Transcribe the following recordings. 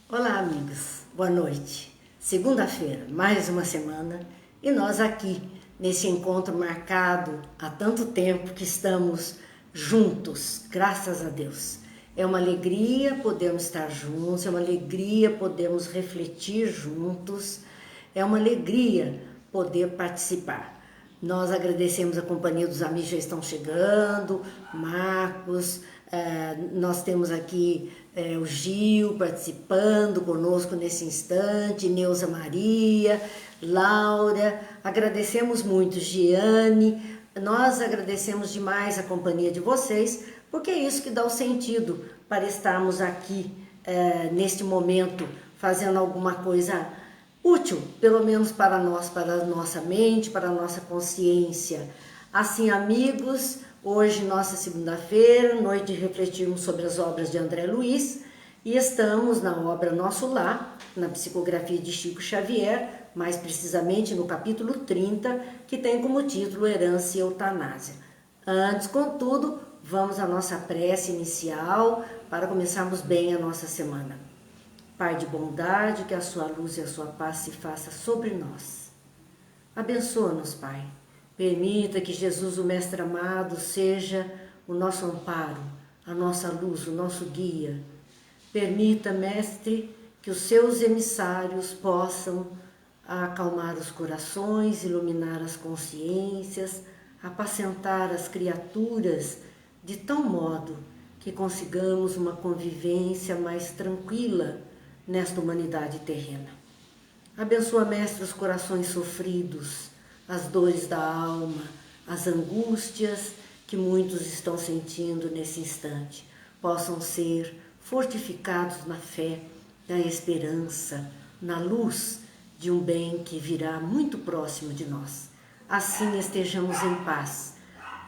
Olá, amigos. Boa noite. Segunda-feira, mais uma semana, e nós aqui nesse encontro marcado há tanto tempo que estamos juntos, graças a Deus. É uma alegria podermos estar juntos, é uma alegria podermos refletir juntos, é uma alegria poder participar. Nós agradecemos a companhia dos amigos que já estão chegando, Marcos, nós temos aqui o Gil participando conosco nesse instante, Neuza Maria, Laura, agradecemos muito, Giane, nós agradecemos demais a companhia de vocês, porque é isso que dá o sentido para estarmos aqui neste momento, fazendo alguma coisa útil, pelo menos para nós, para a nossa mente, para a nossa consciência. Assim, amigos, hoje, nossa segunda-feira, noite de refletirmos sobre as obras de André Luiz, e estamos na obra Nosso Lar, na psicografia de Chico Xavier, mais precisamente no capítulo 30, que tem como título Herança e Eutanásia. Antes, contudo, vamos à nossa prece inicial para começarmos bem a nossa semana. Pai de bondade, que a sua luz e a sua paz se faça sobre nós. Abençoa-nos, Pai. Permita que Jesus, o Mestre amado, seja o nosso amparo, a nossa luz, o nosso guia. Permita, Mestre, que os seus emissários possam acalmar os corações, iluminar as consciências, apacentar as criaturas de tal modo que consigamos uma convivência mais tranquila nesta humanidade terrena. Abençoa, Mestre, os corações sofridos, as dores da alma, as angústias que muitos estão sentindo nesse instante, possam ser fortificados na fé, na esperança, na luz de um bem que virá muito próximo de nós. Assim estejamos em paz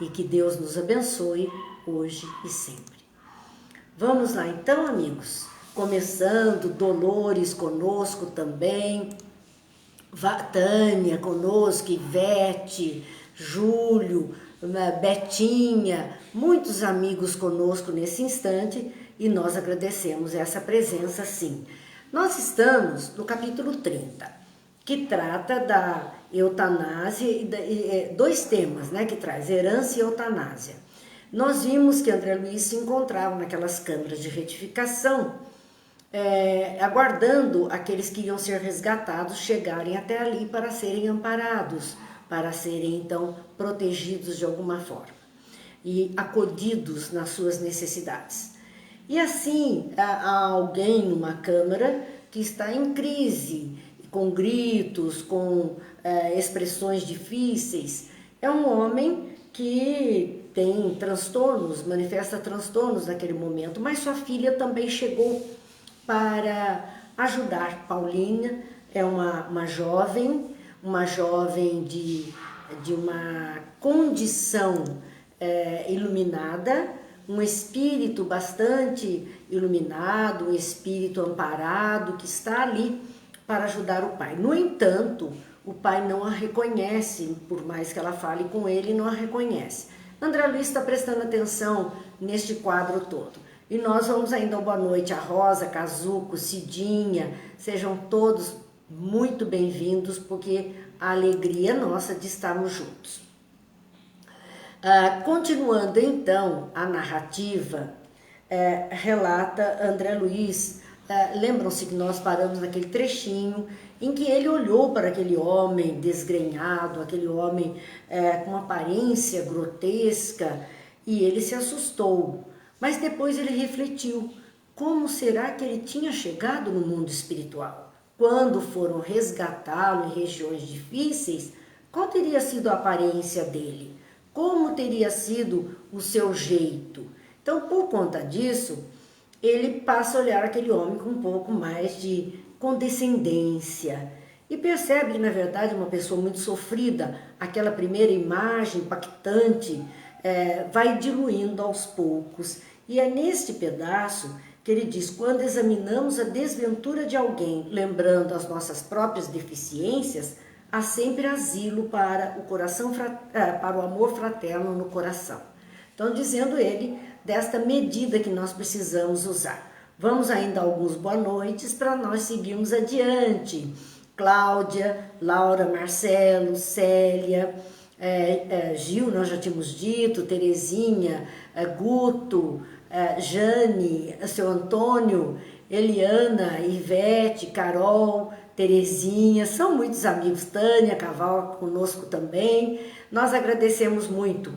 e que Deus nos abençoe hoje e sempre. Vamos lá então, amigos, começando, Dolores conosco também, Tânia conosco, Ivete, Júlio, Betinha, muitos amigos conosco nesse instante e nós agradecemos essa presença sim. Nós estamos no capítulo 30, que trata da eutanásia e dois temas, né, que traz herança e eutanásia. Nós vimos que André Luiz se encontrava naquelas câmaras de retificação, aguardando aqueles que iam ser resgatados chegarem até ali para serem amparados, para serem então protegidos de alguma forma e acolhidos nas suas necessidades. E assim, há alguém numa câmara que está em crise, com gritos, com expressões difíceis. É um homem que tem transtornos, manifesta transtornos naquele momento, mas sua filha também chegou para ajudar. Paulinha é uma jovem de uma condição iluminada, um espírito bastante iluminado, um espírito amparado que está ali para ajudar o pai. No entanto, o pai não a reconhece, por mais que ela fale com ele, não a reconhece. André Luiz está prestando atenção neste quadro todo. E nós vamos ainda dar boa noite a Rosa, Cazuco, Cidinha, sejam todos muito bem-vindos, porque a alegria é nossa de estarmos juntos. Continuando então a narrativa, relata André Luiz, lembram-se que nós paramos naquele trechinho em que ele olhou para aquele homem desgrenhado, aquele homem com aparência grotesca, e ele se assustou. Mas depois ele refletiu, como será que ele tinha chegado no mundo espiritual? Quando foram resgatá-lo em regiões difíceis, qual teria sido a aparência dele? Como teria sido o seu jeito? Então, por conta disso, ele passa a olhar aquele homem com um pouco mais de condescendência e percebe que, na verdade, uma pessoa muito sofrida, aquela primeira imagem impactante, vai diluindo aos poucos. E é neste pedaço que ele diz: quando examinamos a desventura de alguém, lembrando as nossas próprias deficiências, há sempre asilo para o coração, para o amor fraterno no coração. Então, dizendo ele desta medida que nós precisamos usar. Vamos ainda a alguns boa noites para nós seguirmos adiante. Cláudia, Laura, Marcelo, Célia, Gil, nós já tínhamos dito, Terezinha, Guto, Jane, seu Antônio, Eliana, Ivete, Carol, Terezinha, são muitos amigos, Tânia Caval conosco também. Nós agradecemos muito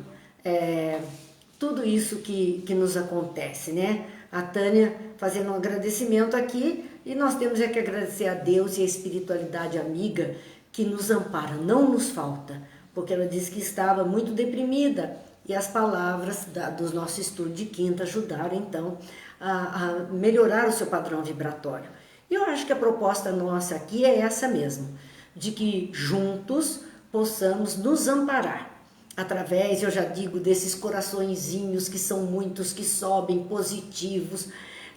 tudo isso que nos acontece, né? A Tânia fazendo um agradecimento aqui, e nós temos que agradecer a Deus e a espiritualidade amiga que nos ampara, não nos falta, porque ela disse que estava muito deprimida e as palavras do nosso estudo de quinta ajudaram então a melhorar o seu padrão vibratório. E eu acho que a proposta nossa aqui é essa mesmo, de que juntos possamos nos amparar através, eu já digo, desses coraçõezinhos que são muitos, que sobem, positivos.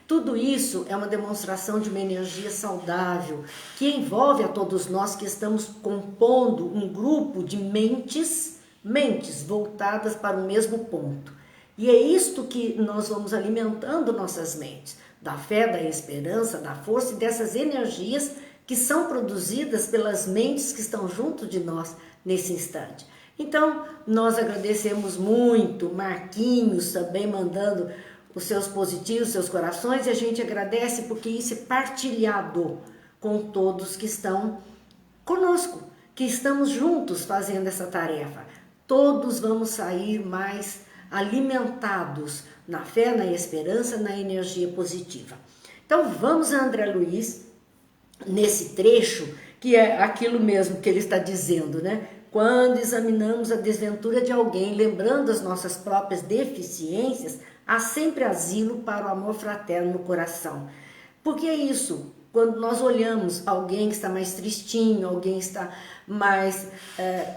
Tudo isso é uma demonstração de uma energia saudável que envolve a todos nós que estamos compondo um grupo de mentes voltadas para o mesmo ponto. E é isto que nós vamos alimentando nossas mentes, da fé, da esperança, da força e dessas energias que são produzidas pelas mentes que estão junto de nós nesse instante. Então, nós agradecemos muito, Marquinhos também mandando os seus positivos, seus corações, e a gente agradece porque isso é partilhado com todos que estão conosco, que estamos juntos fazendo essa tarefa. Todos vamos sair mais alimentados na fé, na esperança, na energia positiva. Então vamos a André Luiz, nesse trecho, que é aquilo mesmo que ele está dizendo, né? Quando examinamos a desventura de alguém, lembrando as nossas próprias deficiências, há sempre asilo para o amor fraterno no coração. Porque é isso, quando nós olhamos alguém que está mais tristinho, alguém que está mais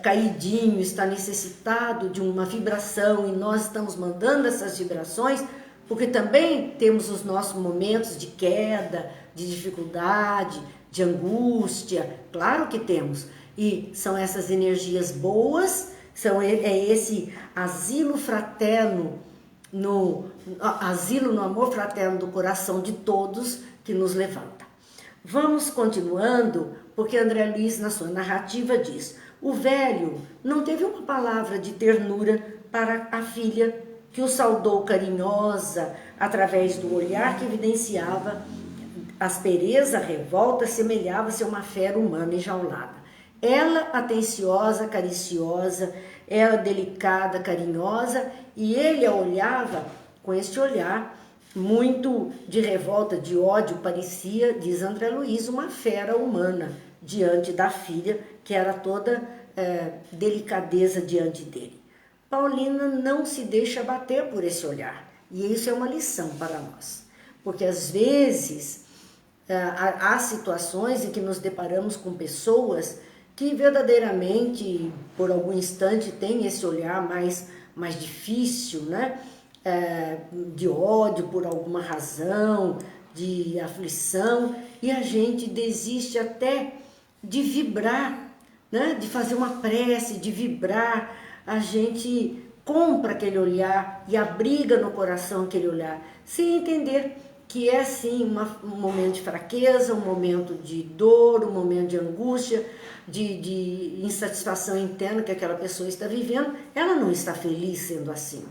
caidinho, está necessitado de uma vibração, e nós estamos mandando essas vibrações, porque também temos os nossos momentos de queda, de dificuldade, de angústia, claro que temos. E são essas energias boas, é esse asilo fraterno, asilo no amor fraterno do coração de todos que nos levanta. Vamos continuando, porque André Luiz, na sua narrativa, diz: o velho não teve uma palavra de ternura para a filha, que o saudou carinhosa, através do olhar que evidenciava aspereza, revolta, semelhava-se a uma fera humana enjaulada. Ela atenciosa, cariciosa, ela delicada, carinhosa, e ele a olhava com este olhar muito de revolta, de ódio, parecia, diz André Luiz, uma fera humana diante da filha, que era toda delicadeza diante dele. Paulina não se deixa abater por esse olhar, e isso é uma lição para nós, porque às vezes há situações em que nos deparamos com pessoas que verdadeiramente, por algum instante, tem esse olhar mais difícil, né? De ódio por alguma razão, de aflição, e a gente desiste até de vibrar, né? De fazer uma prece, de vibrar. A gente compra aquele olhar e abriga no coração aquele olhar, sem entender que é sim um momento de fraqueza, um momento de dor, um momento de angústia, de insatisfação interna que aquela pessoa está vivendo. Ela não está feliz sendo assim.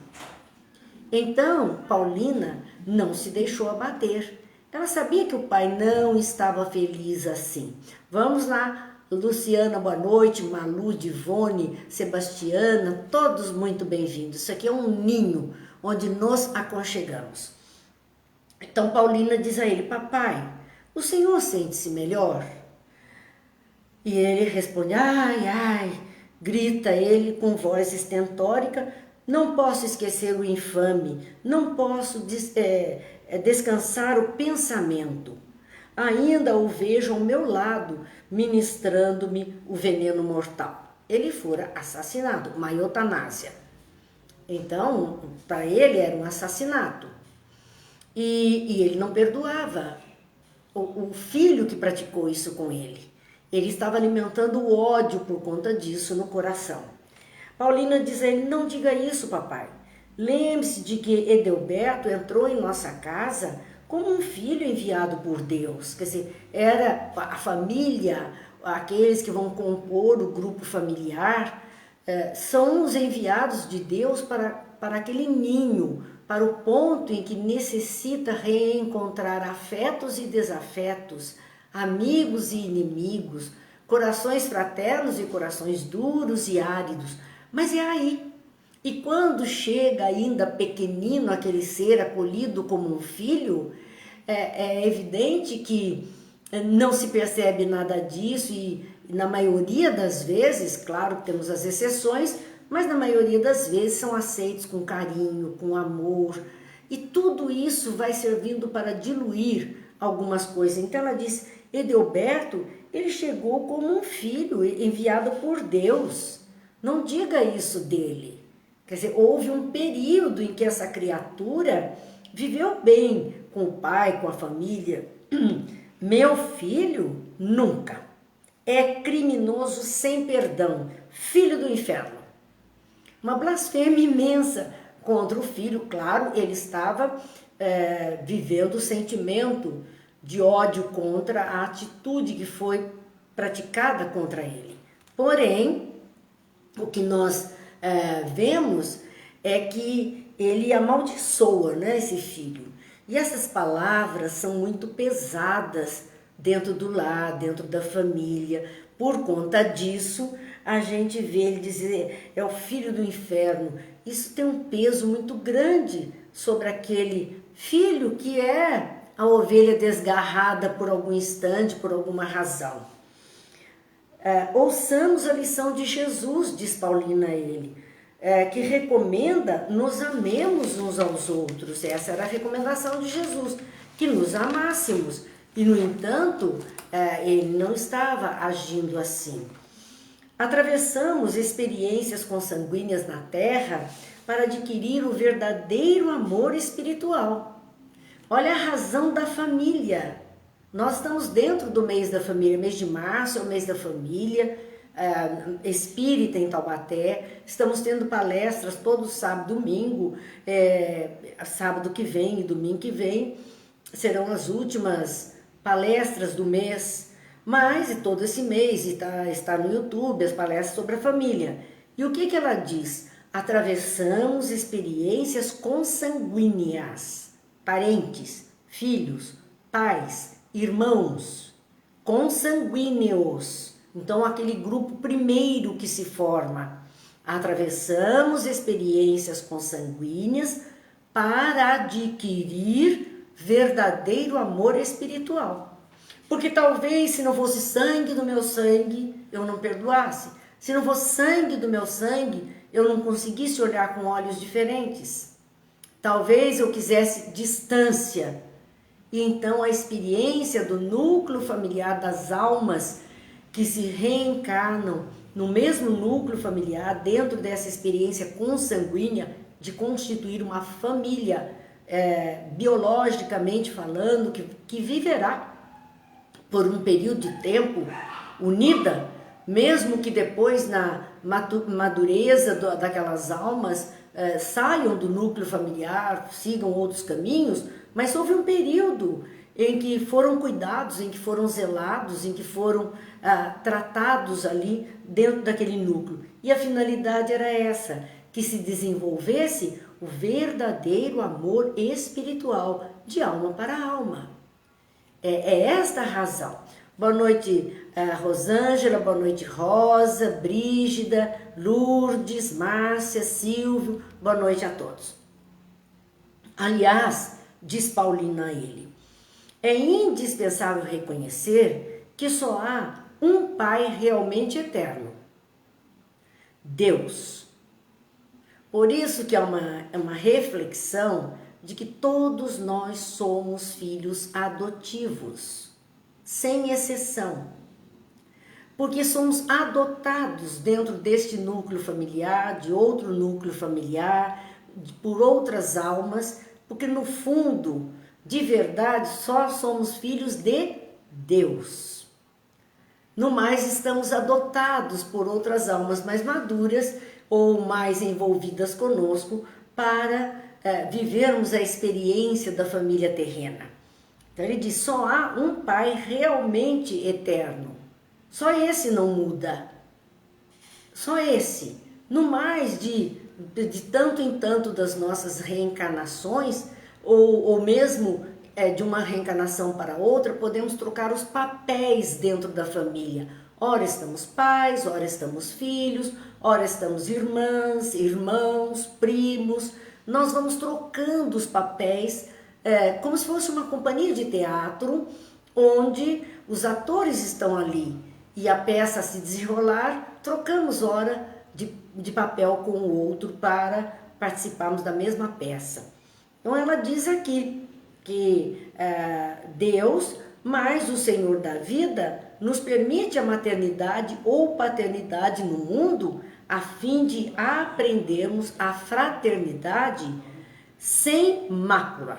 Então, Paulina não se deixou abater. Ela sabia que o pai não estava feliz assim. Vamos lá, Luciana, boa noite, Malu, Divone, Sebastiana, todos muito bem-vindos. Isso aqui é um ninho onde nos aconchegamos. Então Paulina diz a ele: papai, o senhor sente-se melhor? E ele responde: ai, ai, grita ele com voz estentórica: não posso esquecer o infame, não posso descansar o pensamento. Ainda o vejo ao meu lado, ministrando-me o veneno mortal. Ele fora assassinado, uma eutanásia. Então, para ele era um assassinato. E ele não perdoava o filho que praticou isso com ele. Ele estava alimentando o ódio por conta disso no coração. Paulina diz a ele: não diga isso, papai. Lembre-se de que Edelberto entrou em nossa casa como um filho enviado por Deus. Quer dizer, era a família, aqueles que vão compor o grupo familiar, são os enviados de Deus para aquele ninho, para o ponto em que necessita reencontrar afetos e desafetos, amigos e inimigos, corações fraternos e corações duros e áridos. Mas é aí. E quando chega ainda pequenino aquele ser acolhido como um filho, é evidente que não se percebe nada disso e na maioria das vezes, claro que temos as exceções, mas na maioria das vezes são aceitos com carinho, com amor, e tudo isso vai servindo para diluir algumas coisas. Então ela diz, Edelberto, ele chegou como um filho enviado por Deus. Não diga isso dele. Quer dizer, houve um período em que essa criatura viveu bem com o pai, com a família. Meu filho, nunca. É criminoso sem perdão, filho do inferno. Uma blasfêmia imensa contra o filho. Claro, ele estava vivendo o sentimento de ódio contra a atitude que foi praticada contra ele. Porém, o que nós vemos é que ele amaldiçoa, né, esse filho. E essas palavras são muito pesadas dentro do lar, dentro da família. Por conta disso, a gente vê ele dizer, é o filho do inferno. Isso tem um peso muito grande sobre aquele filho que é a ovelha desgarrada por algum instante, por alguma razão. Ouçamos a lição de Jesus, diz Paulina a ele, que recomenda nos amemos uns aos outros. Essa era a recomendação de Jesus, que nos amássemos. E, no entanto, ele não estava agindo assim. Atravessamos experiências consanguíneas na Terra para adquirir o verdadeiro amor espiritual. Olha a razão da família. Nós estamos dentro do mês da família, mês de março é o mês da família, espírita em Taubaté. Estamos tendo palestras todo sábado e domingo, sábado que vem e domingo que vem, serão as últimas palestras do mês, mas todo esse mês está no YouTube as palestras sobre a família. E o que ela diz? Atravessamos experiências consanguíneas, parentes, filhos, pais, irmãos, consanguíneos. Então, aquele grupo primeiro que se forma. Atravessamos experiências consanguíneas para adquirir verdadeiro amor espiritual. Porque talvez se não fosse sangue do meu sangue, eu não perdoasse. Se não fosse sangue do meu sangue, eu não conseguisse olhar com olhos diferentes. Talvez eu quisesse distância. E então a experiência do núcleo familiar das almas que se reencarnam no mesmo núcleo familiar, dentro dessa experiência consanguínea de constituir uma família, biologicamente falando, que viverá por um período de tempo unida, mesmo que depois na madureza daquelas almas saiam do núcleo familiar, sigam outros caminhos, mas houve um período em que foram cuidados, em que foram zelados, em que foram tratados ali dentro daquele núcleo. E a finalidade era essa, que se desenvolvesse o verdadeiro amor espiritual, de alma para alma. É esta a razão. Boa noite, Rosângela, boa noite, Rosa, Brígida, Lourdes, Márcia, Silvio, boa noite a todos. Aliás, diz Paulina a ele, é indispensável reconhecer que só há um Pai realmente eterno, Deus. Por isso que é uma reflexão de que todos nós somos filhos adotivos, sem exceção. Porque somos adotados dentro deste núcleo familiar, de outro núcleo familiar, por outras almas, porque no fundo, de verdade, só somos filhos de Deus. No mais, estamos adotados por outras almas mais maduras ou mais envolvidas conosco para vivermos a experiência da família terrena. Então ele diz, só há um Pai realmente eterno. Só esse não muda. Só esse. No mais de tanto em tanto das nossas reencarnações, ou mesmo de uma reencarnação para outra, podemos trocar os papéis dentro da família. Ora estamos pais, ora estamos filhos, ora estamos irmãs, irmãos, primos. Nós vamos trocando os papéis, como se fosse uma companhia de teatro, onde os atores estão ali e a peça se desenrolar, trocamos ora de papel com o outro para participarmos da mesma peça. Então ela diz aqui que Deus, mais o Senhor da vida, nos permite a maternidade ou paternidade no mundo a fim de aprendermos a fraternidade sem mácula.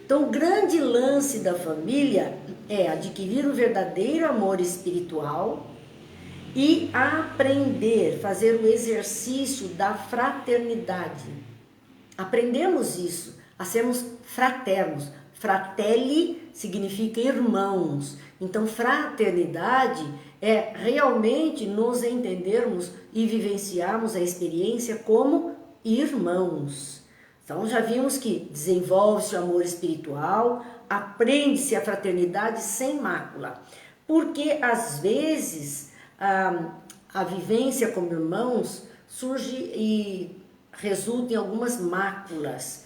Então, o grande lance da família é adquirir o verdadeiro amor espiritual e aprender, fazer o exercício da fraternidade. Aprendemos isso, a sermos fraternos. Fratelli significa irmãos. Então, fraternidade é realmente nos entendermos e vivenciarmos a experiência como irmãos. Então, já vimos que desenvolve-se o amor espiritual, aprende-se a fraternidade sem mácula. Porque, às vezes, a vivência como irmãos surge e resulta em algumas máculas.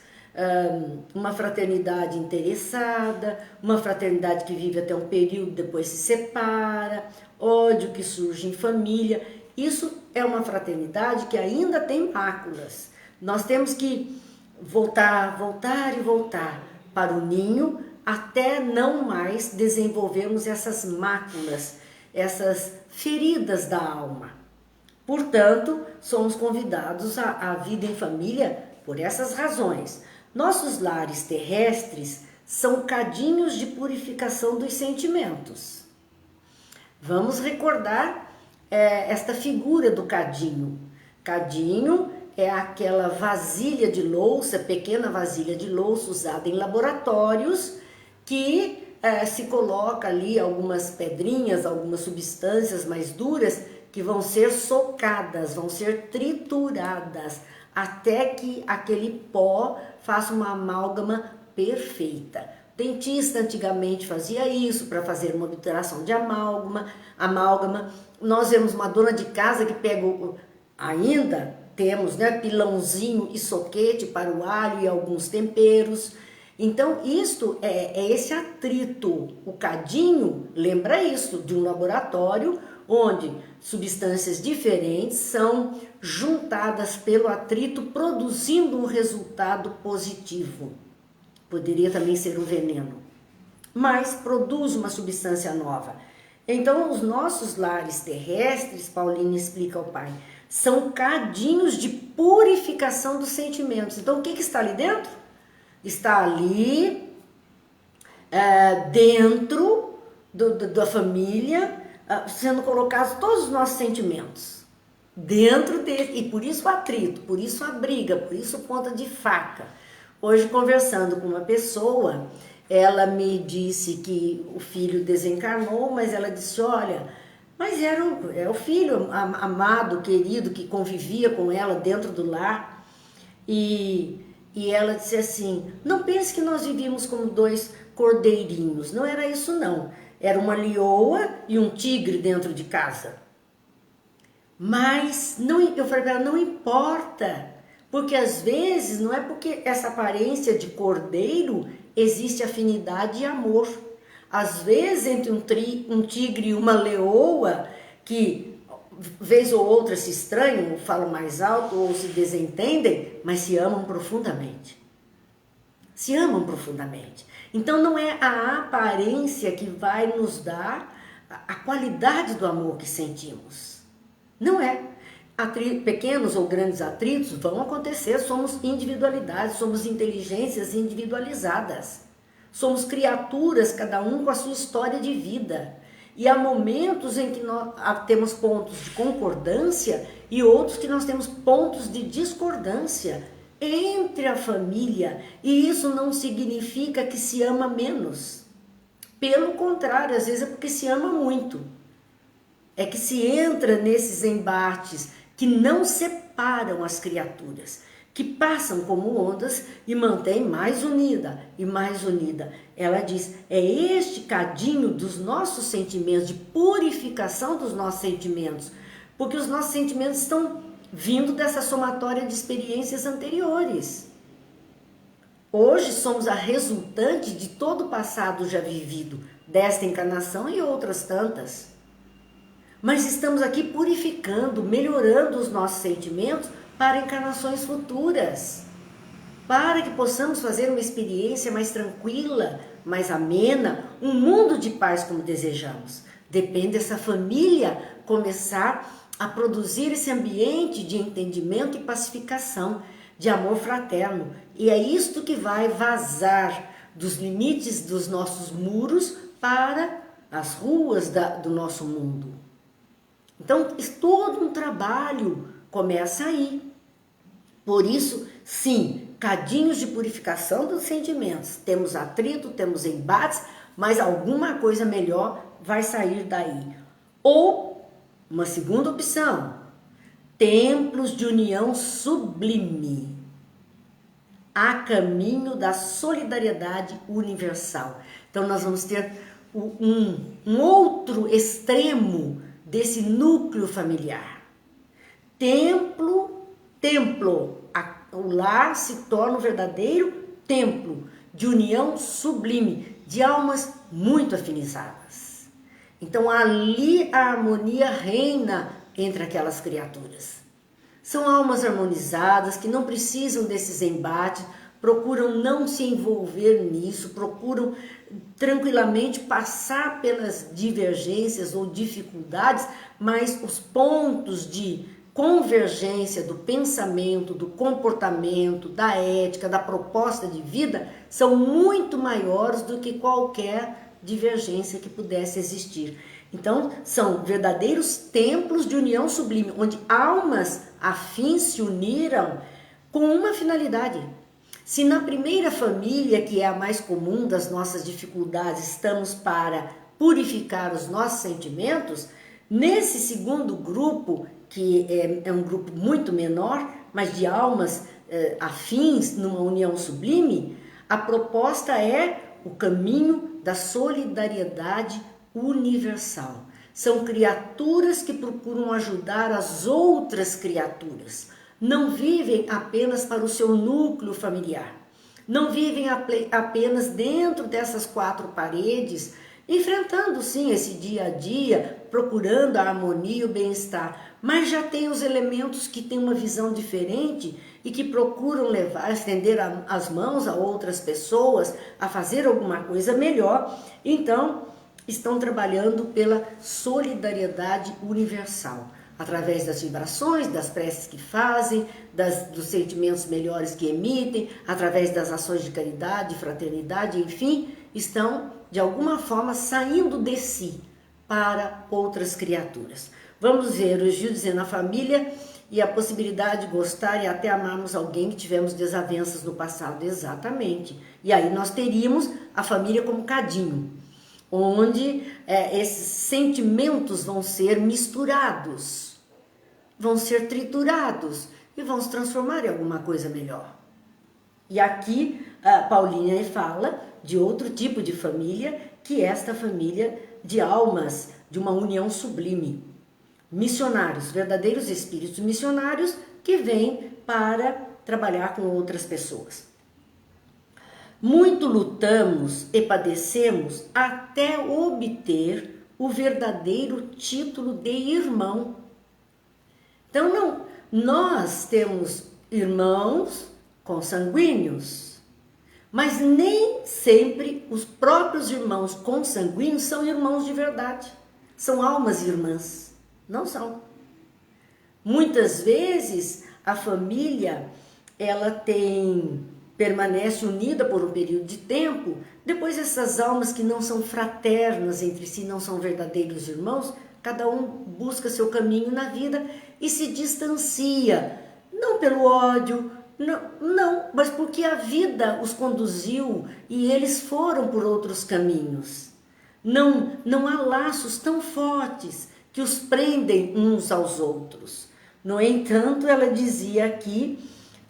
Uma fraternidade interessada, uma fraternidade que vive até um período, depois se separa, ódio que surge em família. Isso é uma fraternidade que ainda tem máculas. Nós temos que voltar para o ninho até não mais desenvolvermos essas máculas, essas feridas da alma. Portanto, somos convidados à vida em família por essas razões. Nossos lares terrestres são cadinhos de purificação dos sentimentos. Vamos recordar esta figura do cadinho. Cadinho é aquela vasilha de louça, pequena vasilha de louça usada em laboratórios, que se coloca ali algumas pedrinhas, algumas substâncias mais duras que vão ser socadas, vão ser trituradas, até que aquele pó faça uma amálgama perfeita. O dentista antigamente fazia isso para fazer uma obturação de amálgama. Nós vemos uma dona de casa que pega, ainda temos, pilãozinho e soquete para o alho e alguns temperos. Então, isto é esse atrito. O cadinho lembra isso, de um laboratório onde substâncias diferentes são juntadas pelo atrito, produzindo um resultado positivo. Poderia também ser um veneno, mas produz uma substância nova. Então, os nossos lares terrestres, Paulina explica ao pai, são cadinhos de purificação dos sentimentos. Então, o que está ali dentro? Está ali dentro da família, sendo colocados todos os nossos sentimentos dentro dele, e por isso o atrito, por isso a briga, por isso ponta de faca. Hoje, conversando com uma pessoa, ela me disse que o filho desencarnou, mas ela disse, olha, mas era o filho amado, querido, que convivia com ela dentro do lar, e ela disse assim, não pense que nós vivíamos como dois cordeirinhos, não era isso não, era uma leoa e um tigre dentro de casa. Mas eu falei para ela, não importa, porque às vezes não é porque essa aparência de cordeiro existe afinidade e amor. Às vezes entre um tigre e uma leoa, que vez ou outra se estranham, ou falam mais alto, ou se desentendem, mas se amam profundamente. Se amam profundamente. Então não é a aparência que vai nos dar a qualidade do amor que sentimos. Não é. Pequenos ou grandes atritos vão acontecer, somos individualidades, somos inteligências individualizadas. Somos criaturas, cada um com a sua história de vida. E há momentos em que nós temos pontos de concordância e outros que nós temos pontos de discordância. entre a família, e isso não significa que se ama menos. Pelo contrário, às vezes é porque se ama muito. É que se entra nesses embates que não separam as criaturas, que passam como ondas e mantém mais unida e mais unida. Ela diz, é este cadinho dos nossos sentimentos, de purificação dos nossos sentimentos, porque os nossos sentimentos estão vindo dessa somatória de experiências anteriores. Hoje somos a resultante de todo o passado já vivido, desta encarnação e outras tantas. Mas estamos aqui purificando, melhorando os nossos sentimentos para encarnações futuras, para que possamos fazer uma experiência mais tranquila, mais amena, um mundo de paz como desejamos. Depende dessa família começar a produzir esse ambiente de entendimento e pacificação, de amor fraterno. E é isto que vai vazar dos limites dos nossos muros para as ruas do nosso mundo. Então, todo um trabalho começa aí. Por isso, sim, cadinhos de purificação dos sentimentos. Temos atrito, temos embates, mas alguma coisa melhor vai sair daí. Ou, uma segunda opção, templos de união sublime, a caminho da solidariedade universal. Então, nós vamos ter um outro extremo desse núcleo familiar. Templo, o lar se torna um verdadeiro templo de união sublime, de almas muito afinizadas. Então ali a harmonia reina entre aquelas criaturas. São almas harmonizadas que não precisam desses embates, procuram não se envolver nisso, procuram tranquilamente passar pelas divergências ou dificuldades, mas os pontos de convergência do pensamento, do comportamento, da ética, da proposta de vida são muito maiores do que qualquer divergência que pudesse existir. Então, são verdadeiros templos de união sublime, onde almas afins se uniram com uma finalidade. Se na primeira família, que é a mais comum das nossas dificuldades, estamos para purificar os nossos sentimentos, nesse segundo grupo, que é um grupo muito menor, mas de almas afins numa união sublime, a proposta é o caminho da solidariedade universal. São criaturas que procuram ajudar as outras criaturas. Não vivem apenas para o seu núcleo familiar. Não vivem apenas dentro dessas quatro paredes, enfrentando sim esse dia a dia, procurando a harmonia e o bem-estar, mas já tem os elementos que têm uma visão diferente e que procuram estender as mãos a outras pessoas, a fazer alguma coisa melhor. Então, estão trabalhando pela solidariedade universal, através das vibrações, das preces que fazem, dos sentimentos melhores que emitem, através das ações de caridade, fraternidade, enfim, estão de alguma forma saindo de si para outras criaturas. Vamos ver o Gil dizendo a família e a possibilidade de gostar e até amarmos alguém que tivemos desavenças no passado. Exatamente. E aí nós teríamos a família como cadinho, onde esses sentimentos vão ser misturados, vão ser triturados e vão se transformar em alguma coisa melhor. E aqui a Paulinha fala de outro tipo de família, que é esta família de almas, de uma união sublime. Missionários, verdadeiros espíritos missionários que vêm para trabalhar com outras pessoas. Muito lutamos e padecemos até obter o verdadeiro título de irmão. Então, não, nós temos irmãos consanguíneos, mas nem sempre os próprios irmãos consanguíneos são irmãos de verdade. São almas irmãs, não são. Muitas vezes a família, ela permanece unida por um período de tempo, depois essas almas que não são fraternas entre si, não são verdadeiros irmãos, cada um busca seu caminho na vida e se distancia, não pelo ódio, Não, mas porque a vida os conduziu e eles foram por outros caminhos. Não há laços tão fortes que os prendem uns aos outros. No entanto, ela dizia aqui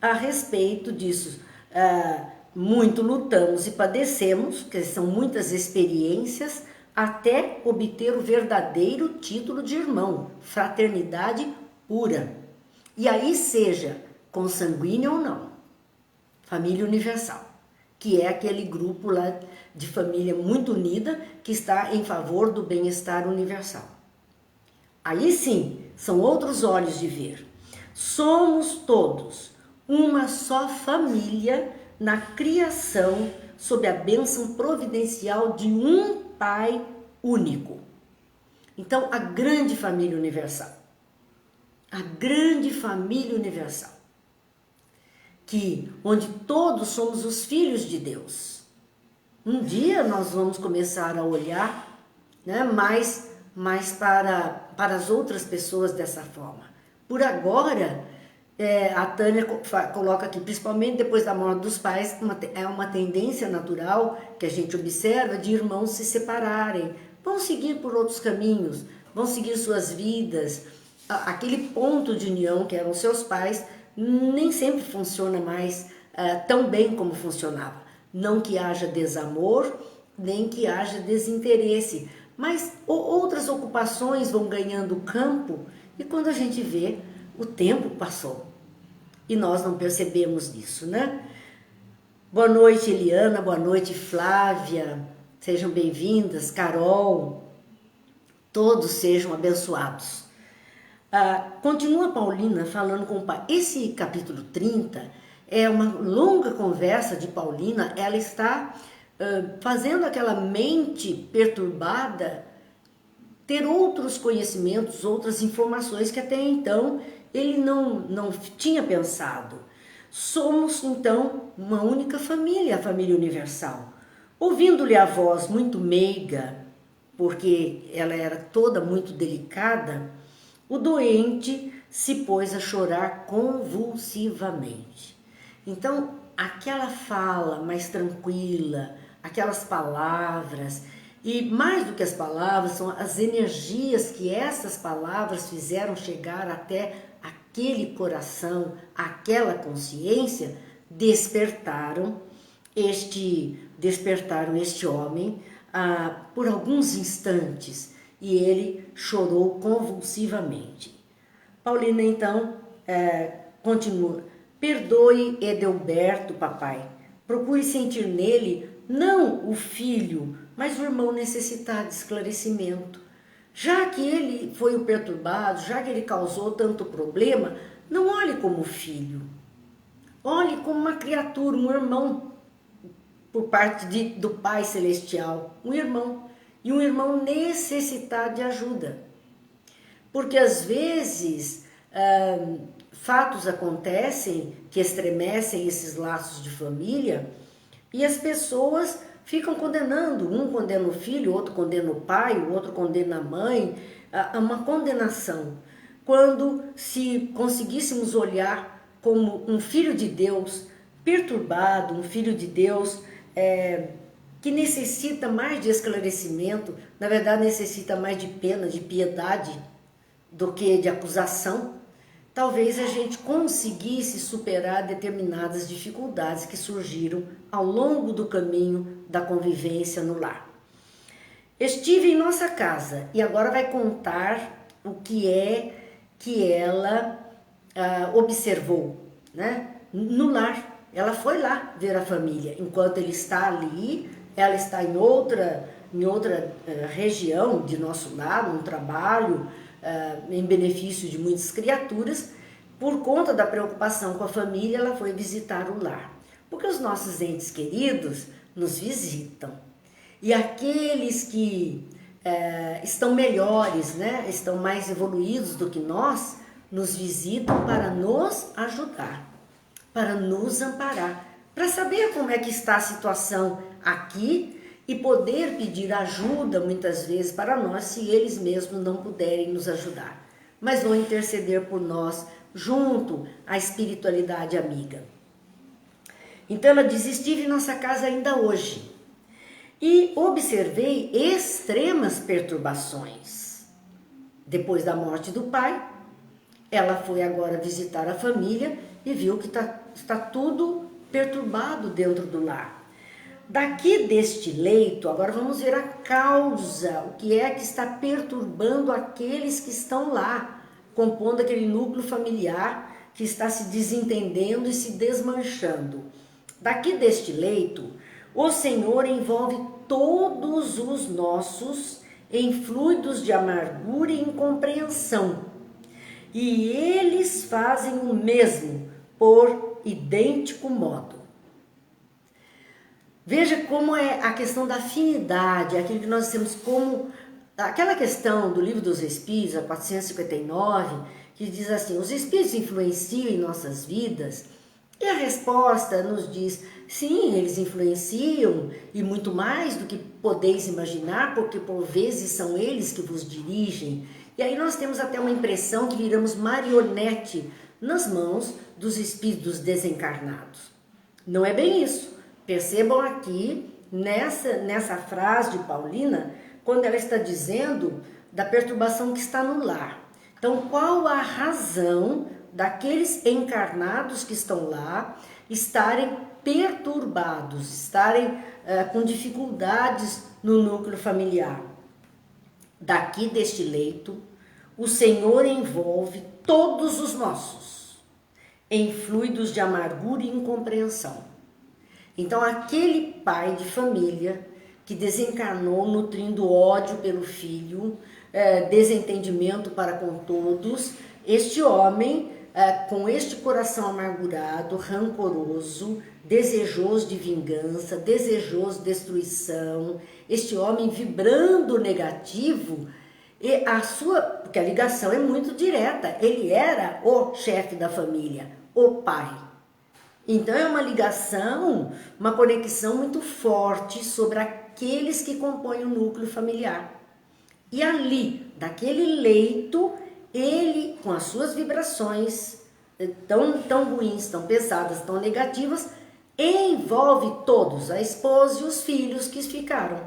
a respeito disso, muito lutamos e padecemos, que são muitas experiências, até obter o verdadeiro título de irmão, fraternidade pura. E aí seja consanguíneo ou não, família universal, que é aquele grupo lá de família muito unida que está em favor do bem-estar universal. Aí sim, são outros olhos de ver. Somos todos uma só família na criação sob a bênção providencial de um Pai único. Então, a grande família universal. A grande família universal. Onde todos somos os filhos de Deus. Um dia nós vamos começar a olhar, né, mais para as outras pessoas dessa forma. Por agora, a Tânia coloca aqui, principalmente depois da morte dos pais, é uma tendência natural que a gente observa de irmãos se separarem, vão seguir por outros caminhos, vão seguir suas vidas. Aquele ponto de união que eram seus pais nem sempre funciona mais tão bem como funcionava. Não que haja desamor, nem que haja desinteresse, mas outras ocupações vão ganhando campo e quando a gente vê, o tempo passou e nós não percebemos isso, né? Boa noite, Eliana, boa noite, Flávia, sejam bem-vindas, Carol, todos sejam abençoados. Continua Paulina falando com o pai. Esse capítulo 30 é uma longa conversa de Paulina, ela está fazendo aquela mente perturbada ter outros conhecimentos, outras informações que até então ele não tinha pensado. Somos então uma única família, a família universal. Ouvindo-lhe a voz muito meiga, porque ela era toda muito delicada, o doente se pôs a chorar convulsivamente. Então, aquela fala mais tranquila, aquelas palavras, e mais do que as palavras, são as energias que essas palavras fizeram chegar até aquele coração, aquela consciência, despertaram este homem por alguns instantes e ele chorou convulsivamente. Paulina então continua: perdoe Edelberto, papai, procure sentir nele não o filho, mas o irmão necessitado de esclarecimento. Já que ele foi o perturbado, já que ele causou tanto problema, não olhe como filho. Olhe como uma criatura, um irmão, por parte do Pai Celestial. Um irmão. E um irmão necessitado de ajuda. Porque às vezes fatos acontecem que estremecem esses laços de família e as pessoas ficam condenando, um condena o filho, o outro condena o pai, o outro condena a mãe, uma condenação. Quando se conseguíssemos olhar como um filho de Deus perturbado, um filho de Deus que necessita mais de esclarecimento, na verdade necessita mais de pena, de piedade, do que de acusação, talvez a gente conseguisse superar determinadas dificuldades que surgiram ao longo do caminho da convivência no lar. Estive em nossa casa e agora vai contar o que é que ela observou, né? No lar. Ela foi lá ver a família. Enquanto ele está ali, ela está em outra região de nosso lar, um trabalho em benefício de muitas criaturas. Por conta da preocupação com a família, ela foi visitar o lar. Porque os nossos entes queridos nos visitam. E aqueles que estão melhores, né, estão mais evoluídos do que nós, nos visitam para nos ajudar, para nos amparar, para saber como é que está a situação aqui e poder pedir ajuda muitas vezes para nós se eles mesmos não puderem nos ajudar. Mas vão interceder por nós junto à espiritualidade amiga. Então ela diz, estive em nossa casa ainda hoje e observei extremas perturbações. Depois da morte do pai, ela foi agora visitar a família e viu que está tudo perturbado dentro do lar. Daqui deste leito, agora vamos ver a causa, o que é que está perturbando aqueles que estão lá, compondo aquele núcleo familiar que está se desentendendo e se desmanchando. Daqui deste leito, o Senhor envolve todos os nossos em fluidos de amargura e incompreensão. E eles fazem o mesmo por idêntico modo. Veja como é a questão da afinidade, aquilo que nós temos como... Aquela questão do Livro dos Espíritos, a 459, que diz assim, os Espíritos influenciam em nossas vidas, e a resposta nos diz, sim, eles influenciam, e muito mais do que podeis imaginar, porque por vezes são eles que vos dirigem. E aí nós temos até uma impressão que viramos marionete nas mãos dos espíritos desencarnados. Não é bem isso. Percebam aqui, nessa frase de Paulina, quando ela está dizendo da perturbação que está no lar. Então, qual a razão daqueles encarnados que estão lá estarem perturbados, estarem com dificuldades no núcleo familiar? Daqui deste leito, o Senhor envolve todos os nossos em fluidos de amargura e incompreensão. Então, aquele pai de família que desencarnou nutrindo ódio pelo filho, desentendimento para com todos, este homem, com este coração amargurado, rancoroso, desejoso de vingança, desejoso de destruição, este homem vibrando negativo, e porque a ligação é muito direta, ele era o chefe da família, o pai. Então é uma ligação, uma conexão muito forte sobre aqueles que compõem o núcleo familiar. E ali, daquele leito, ele, com as suas vibrações tão ruins, tão pesadas, tão negativas, envolve todos, a esposa e os filhos que ficaram.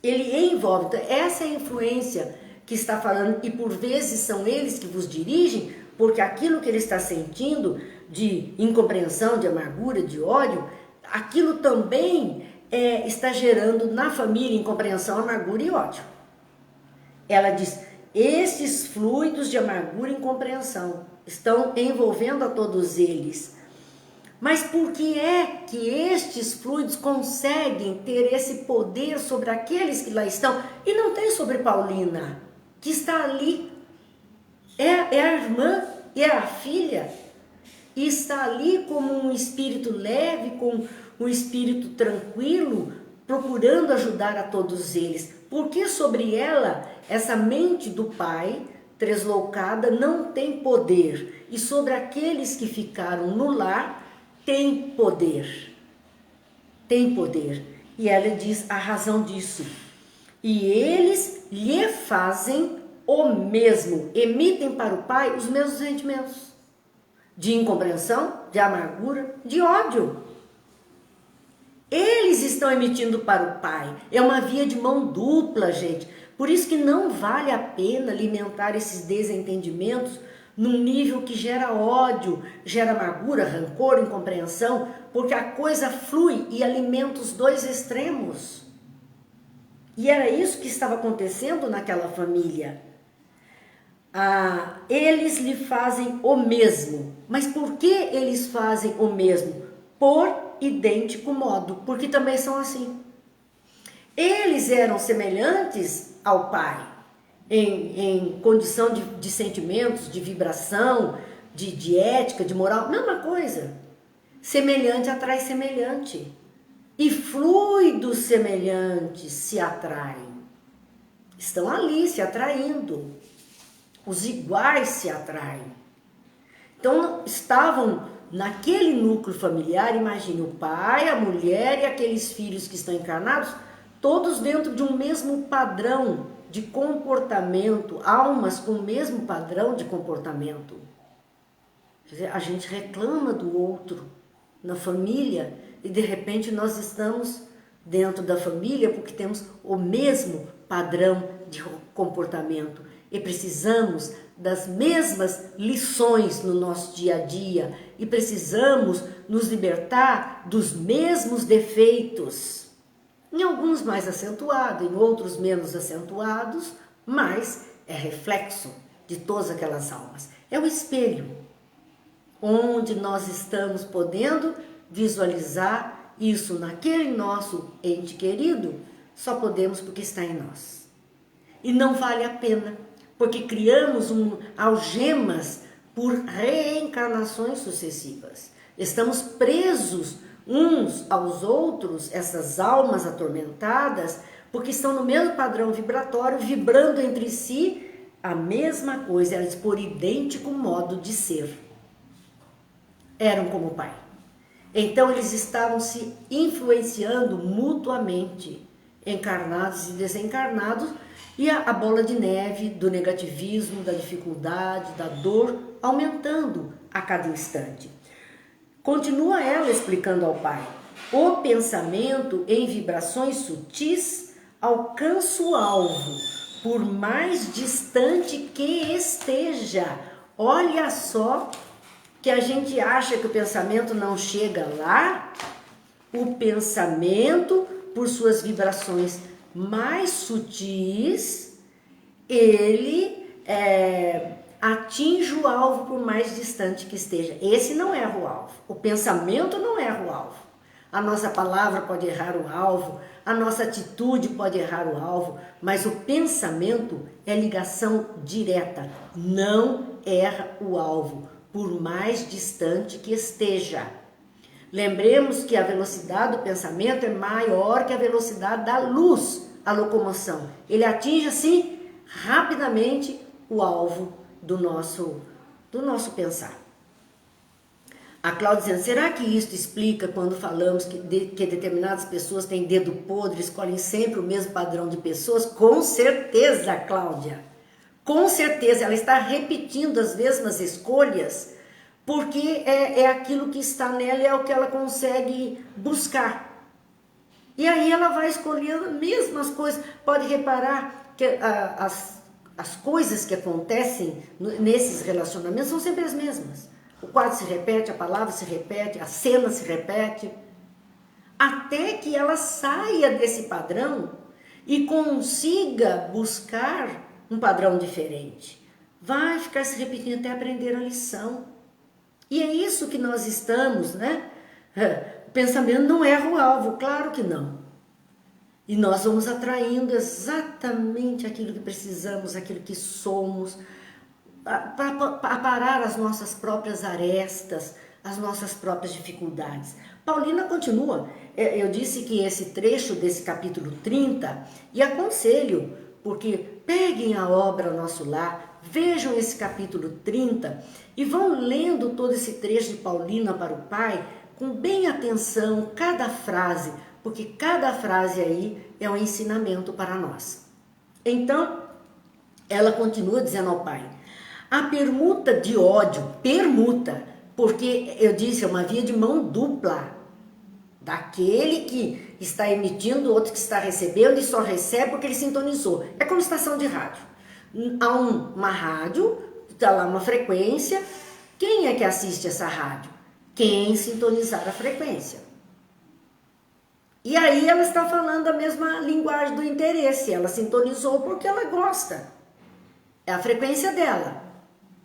Ele envolve, então, essa é a influência que está falando, e por vezes são eles que vos dirigem, porque aquilo que ele está sentindo de incompreensão, de amargura, de ódio, aquilo também está gerando na família incompreensão, amargura e ódio. Ela diz, esses fluidos de amargura e incompreensão estão envolvendo a todos eles. Mas por que é que estes fluidos conseguem ter esse poder sobre aqueles que lá estão e não tem sobre Paulina, que está ali? É a irmã, é a filha, e está ali como um espírito leve, com um espírito tranquilo, procurando ajudar a todos eles. Porque sobre ela, essa mente do pai, tresloucada, não tem poder. E sobre aqueles que ficaram no lar, tem poder. Tem poder. E ela diz a razão disso. E eles lhe fazem o mesmo, emitem para o pai os mesmos sentimentos. De incompreensão, de amargura, de ódio. Eles estão emitindo para o pai. É uma via de mão dupla, gente. Por isso que não vale a pena alimentar esses desentendimentos num nível que gera ódio, gera amargura, rancor, incompreensão, porque a coisa flui e alimenta os dois extremos. E era isso que estava acontecendo naquela família. Eles lhe fazem o mesmo. Mas por que eles fazem o mesmo? Por idêntico modo, porque também são assim. Eles eram semelhantes ao pai, em condição de sentimentos, de vibração, de ética, de moral, mesma coisa. Semelhante atrai semelhante. E fluidos semelhantes se atraem. Estão ali se atraindo. Os iguais se atraem. Então, estavam naquele núcleo familiar, imagine o pai, a mulher e aqueles filhos que estão encarnados, todos dentro de um mesmo padrão de comportamento, almas com o mesmo padrão de comportamento. A gente reclama do outro, na família e de repente nós estamos dentro da família porque temos o mesmo padrão de comportamento e precisamos das mesmas lições no nosso dia a dia e precisamos nos libertar dos mesmos defeitos. Em alguns mais acentuados, em outros menos acentuados, mas é reflexo de todas aquelas almas. É o espelho onde nós estamos podendo visualizar isso naquele nosso ente querido, só podemos porque está em nós. E não vale a pena, porque criamos algemas por reencarnações sucessivas. Estamos presos uns aos outros, essas almas atormentadas, porque estão no mesmo padrão vibratório, vibrando entre si a mesma coisa, elas por idêntico modo de ser. Eram como o pai. Então eles estavam se influenciando mutuamente, encarnados e desencarnados, e a bola de neve do negativismo, da dificuldade, da dor, aumentando a cada instante. Continua ela explicando ao pai: o pensamento em vibrações sutis alcança o alvo, por mais distante que esteja. Olha só que a gente acha que o pensamento não chega lá. O pensamento, por suas vibrações mais sutis, ele atinge o alvo por mais distante que esteja. Esse não erra o alvo. O pensamento não erra o alvo. A nossa palavra pode errar o alvo, a nossa atitude pode errar o alvo, mas o pensamento é ligação direta, não erra o alvo, por mais distante que esteja. Lembremos que a velocidade do pensamento é maior que a velocidade da luz, a locomoção. Ele atinge, assim, rapidamente o alvo do nosso pensar. A Cláudia dizendo: será que isso explica quando falamos que determinadas pessoas têm dedo podre, escolhem sempre o mesmo padrão de pessoas? Com certeza, Cláudia. Com certeza, ela está repetindo as mesmas escolhas porque é aquilo que está nela, é o que ela consegue buscar. E aí ela vai escolhendo as mesmas coisas. Pode reparar que as coisas que acontecem nesses relacionamentos são sempre as mesmas. O quadro se repete, a palavra se repete, a cena se repete, até que ela saia desse padrão e consiga buscar um padrão diferente. Vai ficar se repetindo até aprender a lição. E é isso que nós estamos, né? O pensamento não erra o alvo, claro que não. E nós vamos atraindo exatamente aquilo que precisamos, aquilo que somos, para parar as nossas próprias arestas, as nossas próprias dificuldades. Paulina continua. Eu disse que esse trecho desse capítulo 30, e aconselho, porque peguem a obra Nosso Lar, vejam esse capítulo 30 e vão lendo todo esse trecho de Paulina para o pai com bem atenção, cada frase, porque cada frase aí é um ensinamento para nós. Então, ela continua dizendo ao pai: a permuta de ódio, porque eu disse, é uma via de mão dupla, daquele que está emitindo, outro que está recebendo, e só recebe porque ele sintonizou. É como estação de rádio. Há uma rádio, está lá uma frequência, quem é que assiste essa rádio? Quem sintonizar a frequência. E aí ela está falando a mesma linguagem do interesse, ela sintonizou porque ela gosta, é a frequência dela.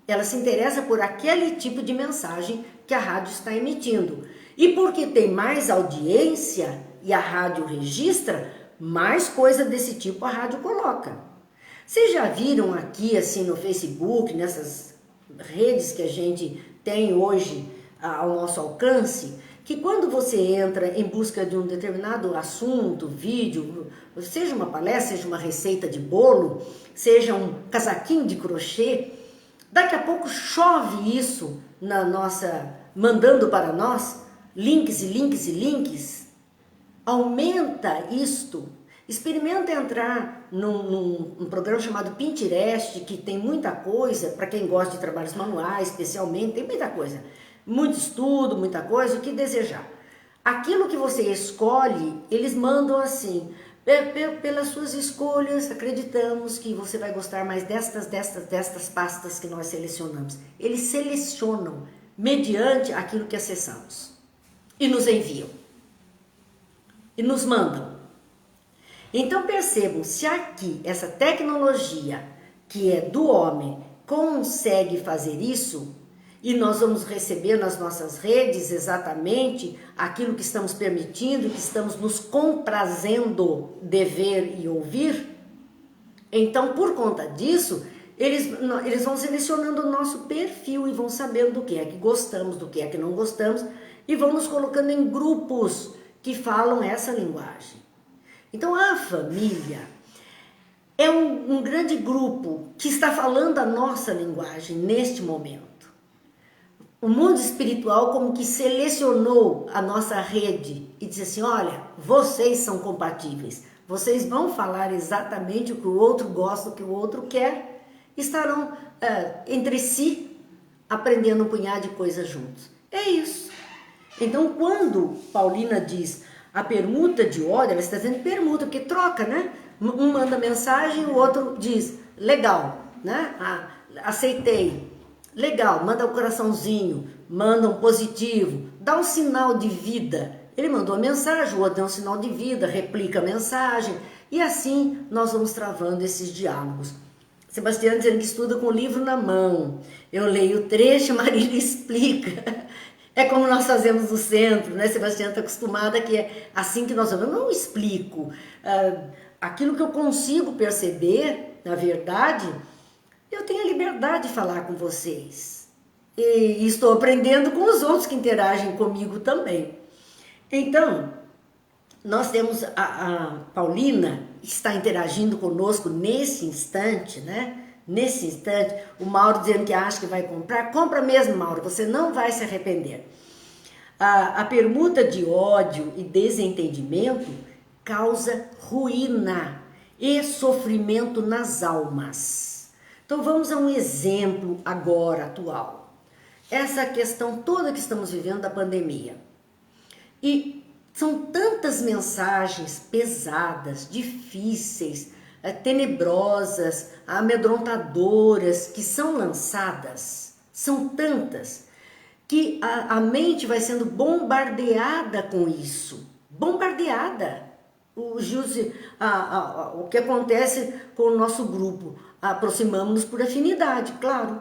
Ela se interessa por aquele tipo de mensagem que a rádio está emitindo. E porque tem mais audiência e a rádio registra, mais coisa desse tipo a rádio coloca. Vocês já viram aqui assim no Facebook, nessas redes que a gente tem hoje ao nosso alcance, que quando você entra em busca de um determinado assunto, vídeo, seja uma palestra, seja uma receita de bolo, seja um casaquinho de crochê, daqui a pouco chove isso na nossa, mandando para nós links e links e links. Aumenta isto. Experimenta entrar num programa chamado Pinterest, que tem muita coisa, para quem gosta de trabalhos manuais, especialmente, tem muita coisa. muito estudo, muita coisa, o que desejar. Aquilo que você escolhe, eles mandam assim, pelas suas escolhas, acreditamos que você vai gostar mais destas pastas que nós selecionamos. Eles selecionam mediante aquilo que acessamos e nos enviam e nos mandam. Então percebam, se aqui essa tecnologia que é do homem consegue fazer isso, e nós vamos receber nas nossas redes exatamente aquilo que estamos permitindo, que estamos nos comprazendo de ver e ouvir, então por conta disso, eles vão selecionando o nosso perfil e vão sabendo do que é que gostamos, do que é que não gostamos, e vão nos colocando em grupos que falam essa linguagem. Então a família é um grande grupo que está falando a nossa linguagem neste momento. O mundo espiritual como que selecionou a nossa rede e disse assim, olha, vocês são compatíveis, vocês vão falar exatamente o que o outro gosta, o que o outro quer, estarão entre si aprendendo um punhado de coisas juntos. É isso. Então quando Paulina diz a permuta de ódio, ela está dizendo permuta, porque troca, né? Um manda mensagem, o outro diz, legal, né? Aceitei. Legal, manda um coraçãozinho, manda um positivo, dá um sinal de vida. Ele mandou a mensagem, o outro deu um sinal de vida, replica a mensagem. E assim nós vamos travando esses diálogos. Sebastião dizendo que estuda com o livro na mão. Eu leio o trecho, Marília explica. É como nós fazemos no centro, né? Sebastião está acostumada que é assim que nós vamos. Eu não explico. Aquilo que eu consigo perceber, na verdade, eu tenho a liberdade de falar com vocês. E estou aprendendo com os outros que interagem comigo também. Então, nós temos a Paulina, que está interagindo conosco nesse instante, né? Nesse instante, o Mauro dizendo que acha que vai comprar. Compra mesmo, Mauro, você não vai se arrepender. A permuta de ódio e desentendimento causa ruína e sofrimento nas almas. Então vamos a um exemplo agora, atual. Essa questão toda que estamos vivendo da pandemia. E são tantas mensagens pesadas, difíceis, tenebrosas, amedrontadoras que são lançadas, são tantas, que a mente vai sendo bombardeada com isso, bombardeada. O que acontece com o nosso grupo, aproximamos-nos por afinidade, claro,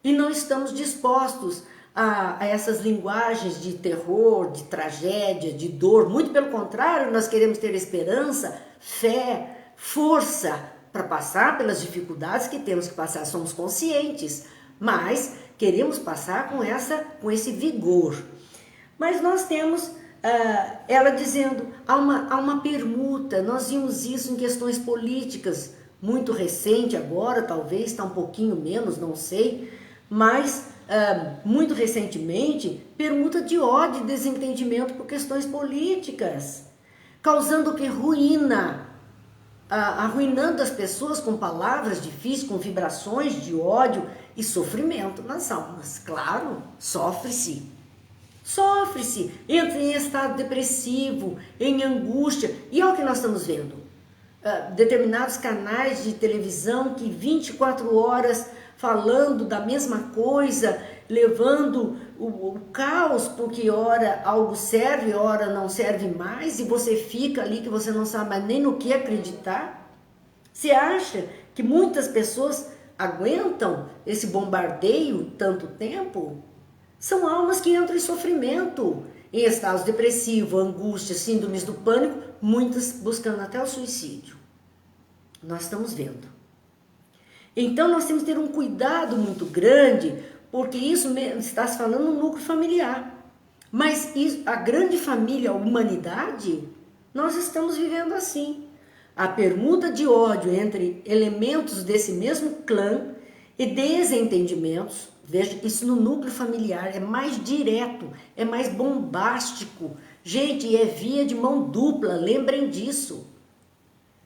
e não estamos dispostos a essas linguagens de terror, de tragédia, de dor, muito pelo contrário, nós queremos ter esperança, fé, força para passar pelas dificuldades que temos que passar, somos conscientes, mas queremos passar com esse vigor. Mas nós temos ela dizendo, há uma permuta, nós vimos isso em questões políticas, muito recente agora, talvez está um pouquinho menos, não sei, mas muito recentemente, permuta de ódio e desentendimento por questões políticas, causando o que? Ruína, arruinando as pessoas com palavras difíceis, com vibrações de ódio e sofrimento nas almas. Claro, sofre-se, entra em estado depressivo, em angústia, e é o que nós estamos vendo. Determinados canais de televisão que 24 horas falando da mesma coisa, levando o caos, porque ora algo serve, ora não serve mais, e você fica ali que você não sabe mais nem no que acreditar. Você acha que muitas pessoas aguentam esse bombardeio tanto tempo? São almas que entram em sofrimento, em estados depressivos, angústia, síndromes do pânico, muitas buscando até o suicídio. Nós estamos vendo. Então nós temos que ter um cuidado muito grande, porque isso está se falando no núcleo familiar. Mas isso, a grande família, a humanidade, nós estamos vivendo assim. A permuta de ódio entre elementos desse mesmo clã e desentendimentos, veja, isso no núcleo familiar é mais direto, é mais bombástico. Gente, é via de mão dupla, lembrem disso.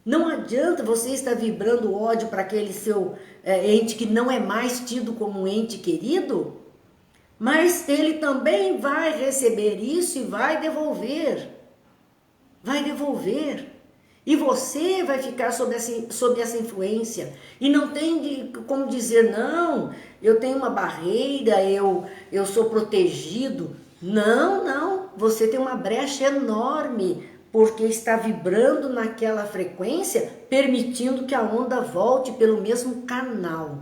Não adianta você estar vibrando ódio para aquele seu ente que não é mais tido como um ente querido, Mas ele também vai receber isso e vai devolver. Vai devolver. E você vai ficar sob essa influência. E não tem como dizer, não, eu tenho uma barreira, eu sou protegido. Não, não. Você tem uma brecha enorme, porque está vibrando naquela frequência, permitindo que a onda volte pelo mesmo canal.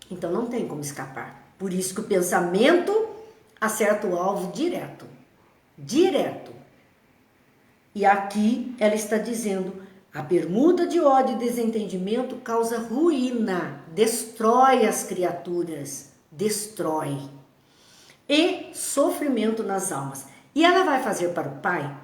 Então não tem como escapar. Por isso que o pensamento acerta o alvo direto. Direto. E aqui ela está dizendo, a permuta de ódio e desentendimento causa ruína, destrói as criaturas, destrói. E sofrimento nas almas. E ela vai fazer para o pai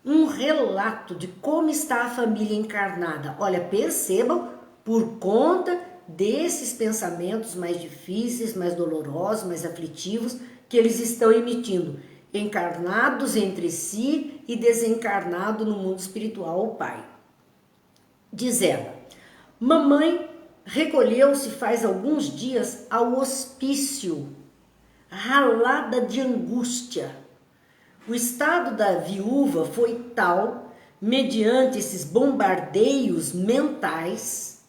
um relato de como está a família encarnada. Olha, percebam, por conta desses pensamentos mais difíceis, mais dolorosos, mais aflitivos, que eles estão emitindo. Encarnados entre si e desencarnado no mundo espiritual, o pai. Diz ela, mamãe recolheu-se faz alguns dias ao hospício, ralada de angústia. O estado da viúva foi tal, mediante esses bombardeios mentais,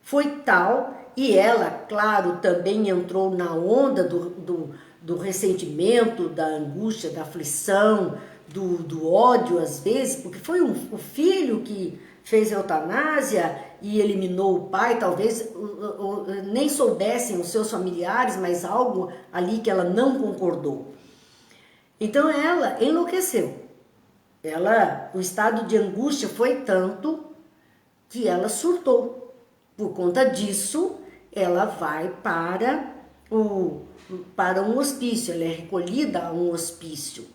foi tal. E ela, claro, também entrou na onda do ressentimento, da angústia, da aflição, do ódio às vezes, porque foi o filho que fez a eutanásia e eliminou o pai, talvez nem soubessem os seus familiares, mas algo ali que ela não concordou. Então ela enlouqueceu. O estado de angústia foi tanto que ela surtou. Por conta disso, ela vai para um hospício, ela é recolhida a um hospício.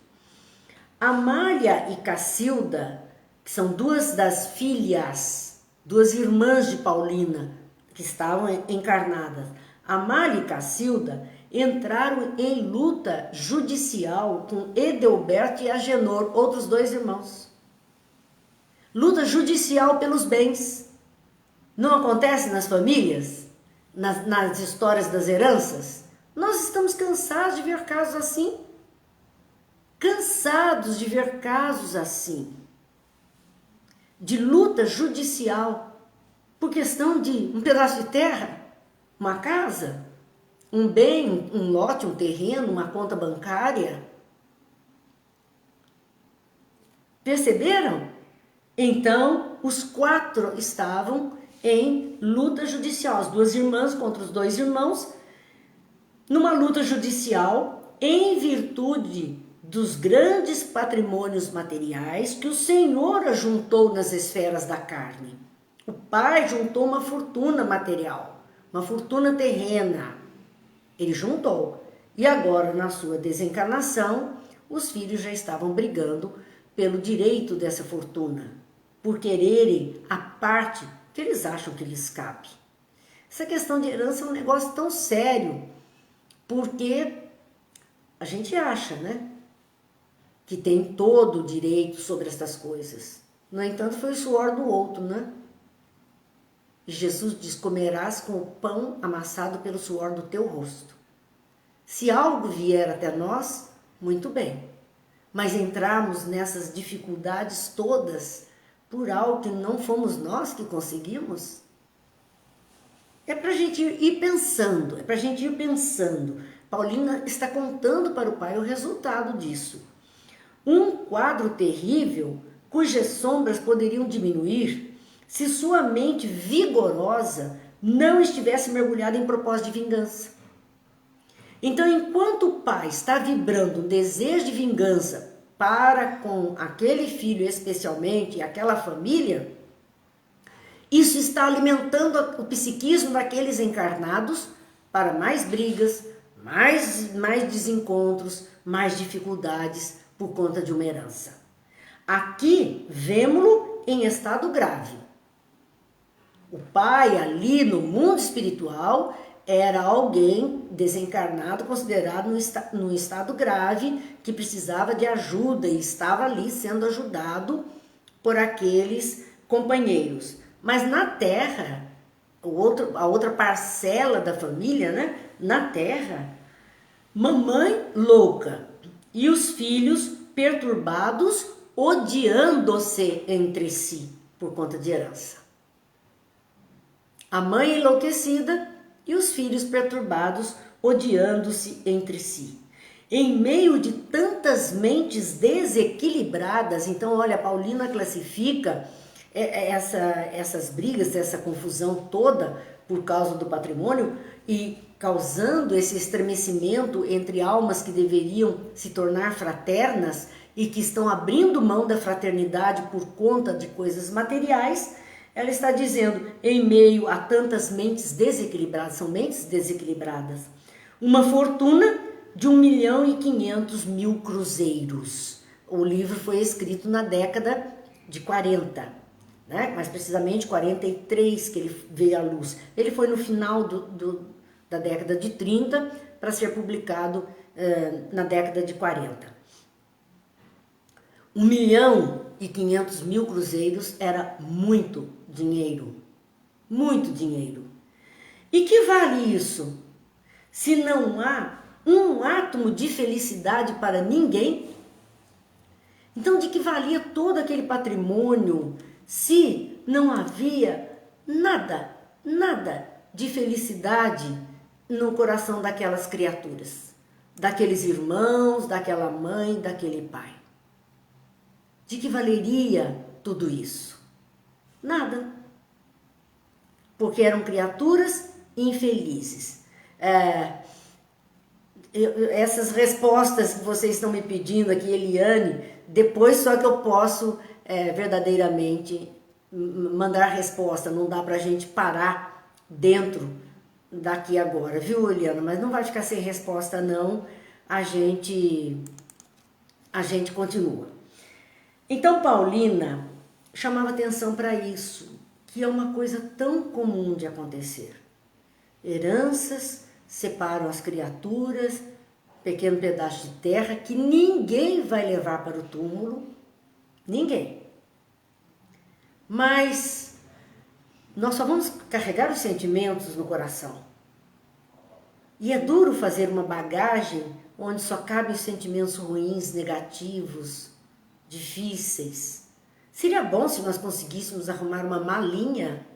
Amália e Cacilda, que são duas das filhas, duas irmãs de Paulina, que estavam encarnadas, Amália e Cacilda entraram em luta judicial com Edelberto e Agenor, outros dois irmãos. Luta judicial pelos bens. Não acontece nas famílias? Nas histórias das heranças? Nós estamos cansados de ver casos assim. Cansados de ver casos assim. De luta judicial por questão de um pedaço de terra, uma casa, um bem, um lote, um terreno, uma conta bancária. Perceberam? Então, os 4 estavam em luta judicial, as 2 irmãs contra os 2 irmãos, numa luta judicial em virtude dos grandes patrimônios materiais que o Senhor ajuntou nas esferas da carne. O pai juntou uma fortuna material, uma fortuna terrena. Ele juntou. E agora, na sua desencarnação, os filhos já estavam brigando pelo direito dessa fortuna, por quererem a parte que eles acham que lhes cabe. Essa questão de herança é um negócio tão sério, porque a gente acha, né, que tem todo o direito sobre essas coisas. No entanto, foi o suor do outro, né? E Jesus diz, comerás com o pão amassado pelo suor do teu rosto. Se algo vier até nós, muito bem. Mas entrarmos nessas dificuldades todas por algo que não fomos nós que conseguimos? É para a gente ir pensando, Paulina está contando para o pai o resultado disso. Um quadro terrível, cujas sombras poderiam diminuir se sua mente vigorosa não estivesse mergulhada em propósito de vingança. Então, enquanto o pai está vibrando um desejo de vingança para com aquele filho especialmente, aquela família, isso está alimentando o psiquismo daqueles encarnados para mais brigas, mais desencontros, mais dificuldades por conta de uma herança. Aqui, vemo-lo em estado grave. O pai ali no mundo espiritual era alguém desencarnado, considerado no estado grave, que precisava de ajuda e estava ali sendo ajudado por aqueles companheiros. Mas na Terra, a outra parcela da família, né, na terra, mamãe louca e os filhos perturbados, odiando-se entre si por conta de herança. A mãe enlouquecida e os filhos perturbados, odiando-se entre si. Em meio de tantas mentes desequilibradas, então olha, Paulina classifica essas brigas, essa confusão toda por causa do patrimônio e causando esse estremecimento entre almas que deveriam se tornar fraternas e que estão abrindo mão da fraternidade por conta de coisas materiais. Ela está dizendo, em meio a tantas mentes desequilibradas, são mentes desequilibradas, uma fortuna de 1.500.000 cruzeiros. O livro foi escrito na década de 40, né? Mais precisamente 43 que ele veio à luz. Ele foi no final da década de 30 para ser publicado na década de 40. 1.500.000 cruzeiros era muito dinheiro, muito dinheiro. E que vale isso? Se não há um átomo de felicidade para ninguém, então de que valia todo aquele patrimônio se não havia nada de felicidade no coração daquelas criaturas, daqueles irmãos, daquela mãe, daquele pai? De que valeria tudo isso? Nada. Porque eram criaturas infelizes. Essas respostas que vocês estão me pedindo aqui, Eliane, depois só que eu posso verdadeiramente mandar resposta. Não dá pra gente parar dentro daqui agora, viu, Eliana? Mas não vai ficar sem resposta, não. A gente continua. Então, Paulina chamava atenção para isso, que é uma coisa tão comum de acontecer. Heranças separam as criaturas, pequeno pedaço de terra que ninguém vai levar para o túmulo, ninguém. Mas nós só vamos carregar os sentimentos no coração. E é duro fazer uma bagagem onde só cabem os sentimentos ruins, negativos, difíceis. Seria bom se nós conseguíssemos arrumar uma malinha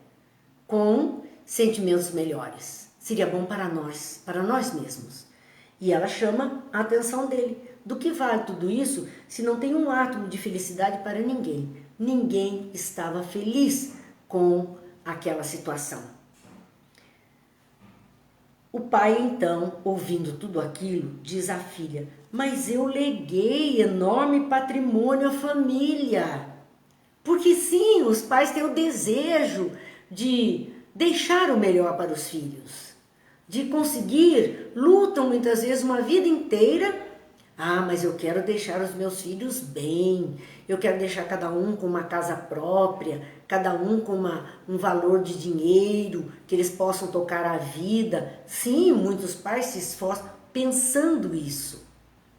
com sentimentos melhores. Seria bom para nós mesmos. E ela chama a atenção dele. Do que vale tudo isso se não tem um átomo de felicidade para ninguém? Ninguém estava feliz com aquela situação. O pai, então, ouvindo tudo aquilo, diz à filha: mas eu leguei enorme patrimônio à família. Porque sim, os pais têm o desejo de deixar o melhor para os filhos, de conseguir, lutam muitas vezes uma vida inteira. Ah, mas eu quero deixar os meus filhos bem, eu quero deixar cada um com uma casa própria, cada um com um valor de dinheiro, que eles possam tocar a vida. Sim, muitos pais se esforçam pensando isso,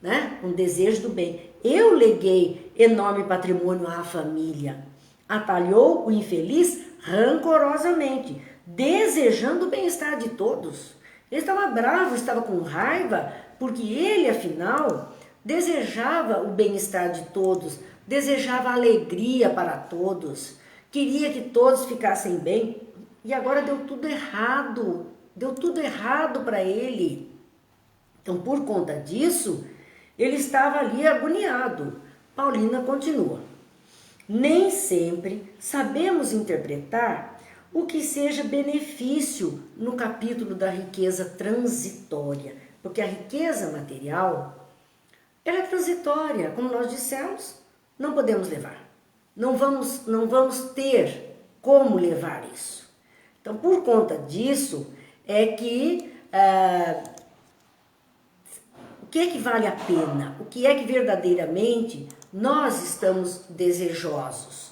né? Um desejo do bem. Eu leguei enorme patrimônio à família. Atalhou o infeliz rancorosamente, desejando o bem-estar de todos. Ele estava bravo, estava com raiva, porque ele, afinal, desejava o bem-estar de todos, desejava alegria para todos, queria que todos ficassem bem, e agora deu tudo errado para ele. Então, por conta disso, ele estava ali agoniado. Paulina continua. Nem sempre sabemos interpretar o que seja benefício no capítulo da riqueza transitória, porque a riqueza material, ela é transitória, como nós dissemos, não podemos levar, não vamos ter como levar isso. Então, por conta disso, é que o que é que vale a pena? O que é que verdadeiramente nós estamos desejosos?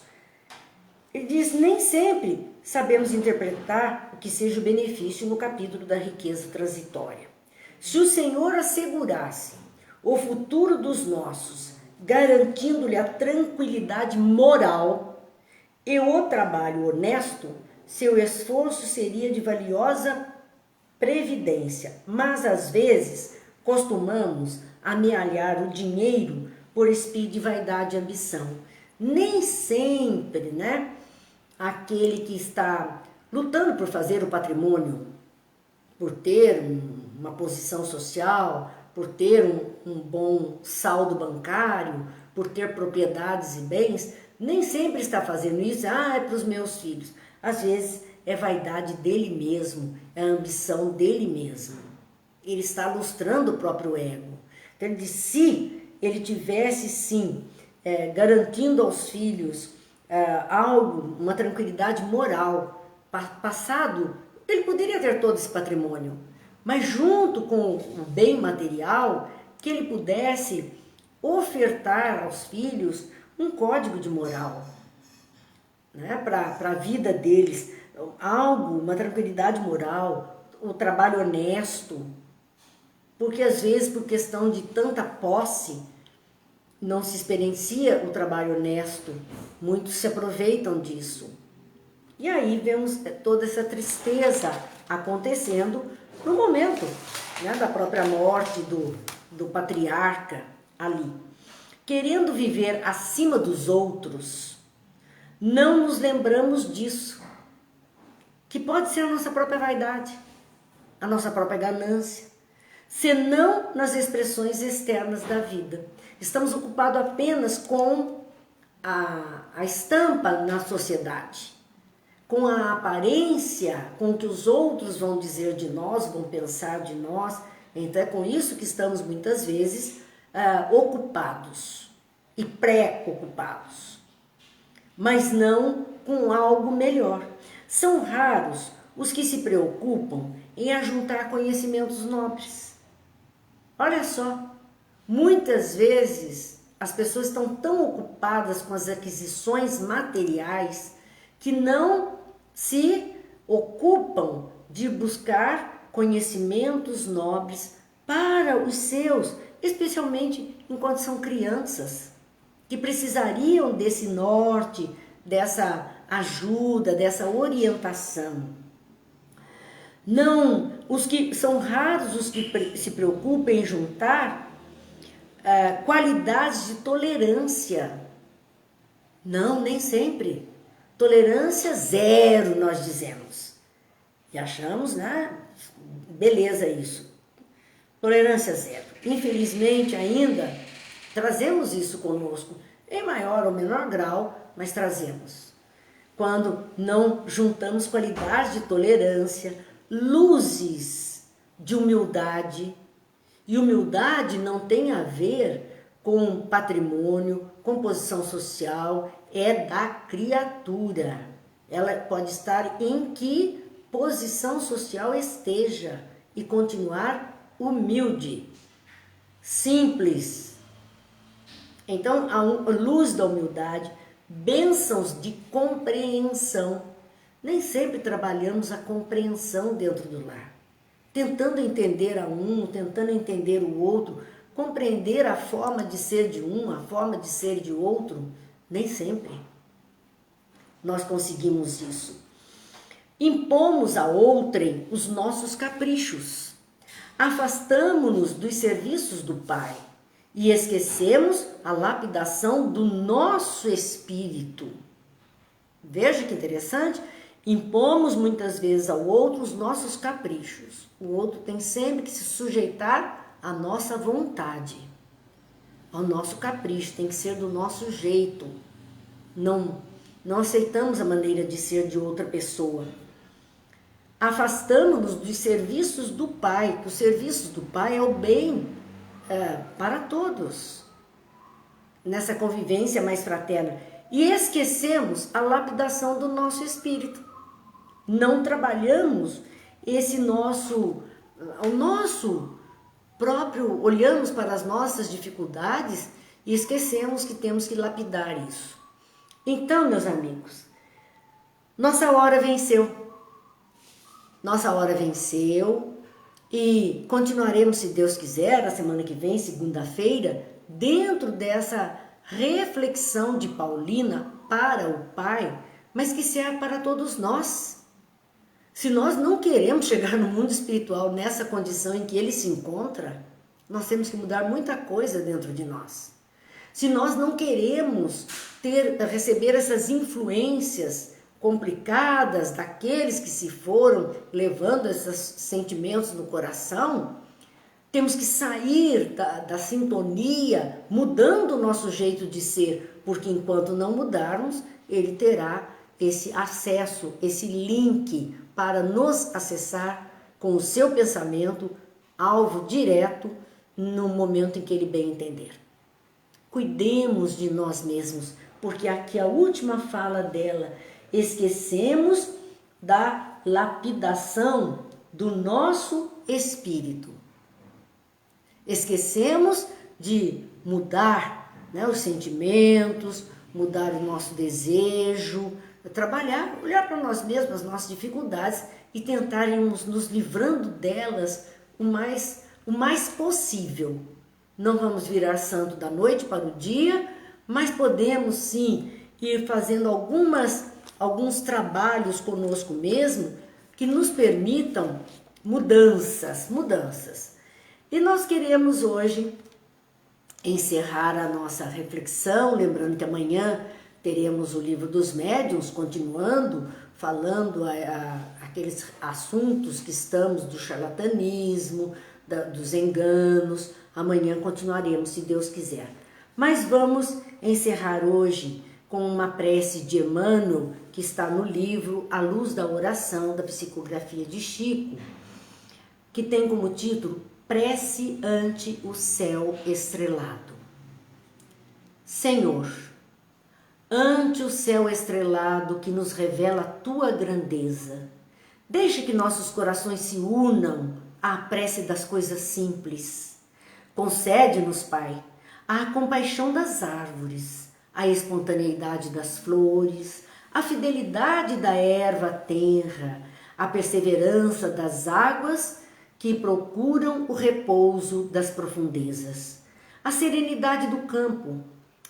Ele diz, nem sempre sabemos interpretar o que seja o benefício no capítulo da riqueza transitória. Se o Senhor assegurasse o futuro dos nossos, garantindo-lhe a tranquilidade moral e o trabalho honesto, seu esforço seria de valiosa previdência, mas às vezes costumamos amealhar o dinheiro por espírito de vaidade e ambição. Nem sempre, né, aquele que está lutando por fazer o patrimônio, por ter uma posição social, por ter um bom saldo bancário, por ter propriedades e bens, nem sempre está fazendo isso, é para os meus filhos. Às vezes é vaidade dele mesmo, é a ambição dele mesmo. Ele está lustrando o próprio ego. Então ele diz, se ele tivesse sim garantindo aos filhos algo, uma tranquilidade moral, passado, ele poderia ter todo esse patrimônio, mas junto com o bem material, que ele pudesse ofertar aos filhos um código de moral, né, para a vida deles, algo, uma tranquilidade moral, o trabalho honesto, porque às vezes por questão de tanta posse não se experiencia o trabalho honesto, muitos se aproveitam disso. E aí vemos toda essa tristeza acontecendo no momento, né, da própria morte do patriarca ali. Querendo viver acima dos outros, não nos lembramos disso, que pode ser a nossa própria vaidade, a nossa própria ganância, senão nas expressões externas da vida. Estamos ocupados apenas com a estampa na sociedade, com a aparência, com o que os outros vão dizer de nós, vão pensar de nós. Então é com isso que estamos muitas vezes ocupados e pré-ocupados, mas não com algo melhor. São raros os que se preocupam em ajuntar conhecimentos nobres. Olha só, muitas vezes as pessoas estão tão ocupadas com as aquisições materiais que não se ocupam de buscar conhecimentos nobres para os seus, especialmente enquanto são crianças, que precisariam desse norte, dessa ajuda, dessa orientação. Não, são raros os que se preocupam em juntar qualidades de tolerância. Não, nem sempre. Tolerância zero, nós dizemos. E achamos, né? Beleza isso. Tolerância zero. Infelizmente ainda trazemos isso conosco, em maior ou menor grau, mas trazemos. Quando não juntamos qualidades de tolerância, luzes de humildade, e humildade não tem a ver com patrimônio, com posição social, é da criatura. Ela pode estar em que posição social esteja e continuar humilde, simples. Então, a luz da humildade, bênçãos de compreensão. Nem sempre trabalhamos a compreensão dentro do lar, tentando entender a um, tentando entender o outro, compreender a forma de ser de um, a forma de ser de outro. Nem sempre nós conseguimos isso. Impomos a outrem os nossos caprichos, afastamo-nos dos serviços do Pai e esquecemos a lapidação do nosso espírito. Veja que interessante, impomos muitas vezes ao outro os nossos caprichos. O outro tem sempre que se sujeitar à nossa vontade, ao nosso capricho, tem que ser do nosso jeito. Não aceitamos a maneira de ser de outra pessoa. Afastamos-nos dos serviços do Pai, que os serviços do Pai é o bem para todos, nessa convivência mais fraterna. E esquecemos a lapidação do nosso espírito. Não trabalhamos o nosso próprio, olhamos para as nossas dificuldades e esquecemos que temos que lapidar isso. Então, meus amigos, nossa hora venceu. Nossa hora venceu e continuaremos, se Deus quiser, na semana que vem, segunda-feira, dentro dessa reflexão de Paulina para o Pai, mas que serve para todos nós. Se nós não queremos chegar no mundo espiritual nessa condição em que ele se encontra, nós temos que mudar muita coisa dentro de nós. Se nós não queremos receber essas influências complicadas daqueles que se foram, levando esses sentimentos no coração, temos que sair da sintonia, mudando o nosso jeito de ser, porque enquanto não mudarmos, ele terá esse acesso, esse link para nos acessar com o seu pensamento, alvo direto, no momento em que ele bem entender. Cuidemos de nós mesmos, porque aqui a última fala dela, esquecemos da lapidação do nosso espírito. Esquecemos de mudar, né, os sentimentos, mudar o nosso desejo, trabalhar, olhar para nós mesmos, as nossas dificuldades e tentarmos nos livrando delas o mais possível. Não vamos virar santo da noite para o dia, mas podemos sim ir fazendo alguns trabalhos conosco mesmo que nos permitam mudanças. E nós queremos hoje encerrar a nossa reflexão, lembrando que amanhã teremos o livro dos médiuns, continuando, falando aqueles assuntos que estamos do charlatanismo, dos enganos. Amanhã continuaremos, se Deus quiser. Mas vamos encerrar hoje com uma prece de Emmanuel, que está no livro A Luz da Oração, da psicografia de Chico, que tem como título Prece ante o Céu Estrelado. Senhor, ante o céu estrelado que nos revela a tua grandeza, deixa que nossos corações se unam à prece das coisas simples. Concede-nos, Pai, a compaixão das árvores, a espontaneidade das flores, a fidelidade da erva tenra, a perseverança das águas que procuram o repouso das profundezas, a serenidade do campo,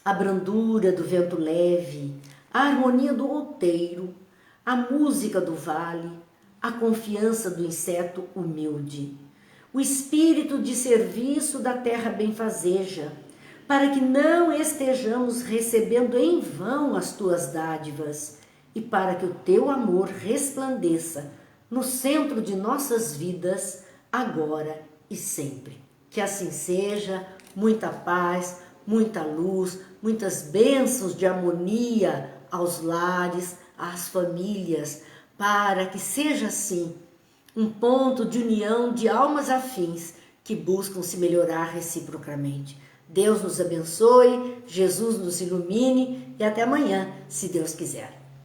a brandura do vento leve, a harmonia do outeiro, a música do vale, a confiança do inseto humilde, o espírito de serviço da terra benfazeja, para que não estejamos recebendo em vão as tuas dádivas e para que o teu amor resplandeça no centro de nossas vidas, agora e sempre. Que assim seja, muita paz, muita luz, muitas bênçãos de harmonia aos lares, às famílias, para que seja assim um ponto de união de almas afins que buscam se melhorar reciprocamente. Deus nos abençoe, Jesus nos ilumine e até amanhã, se Deus quiser.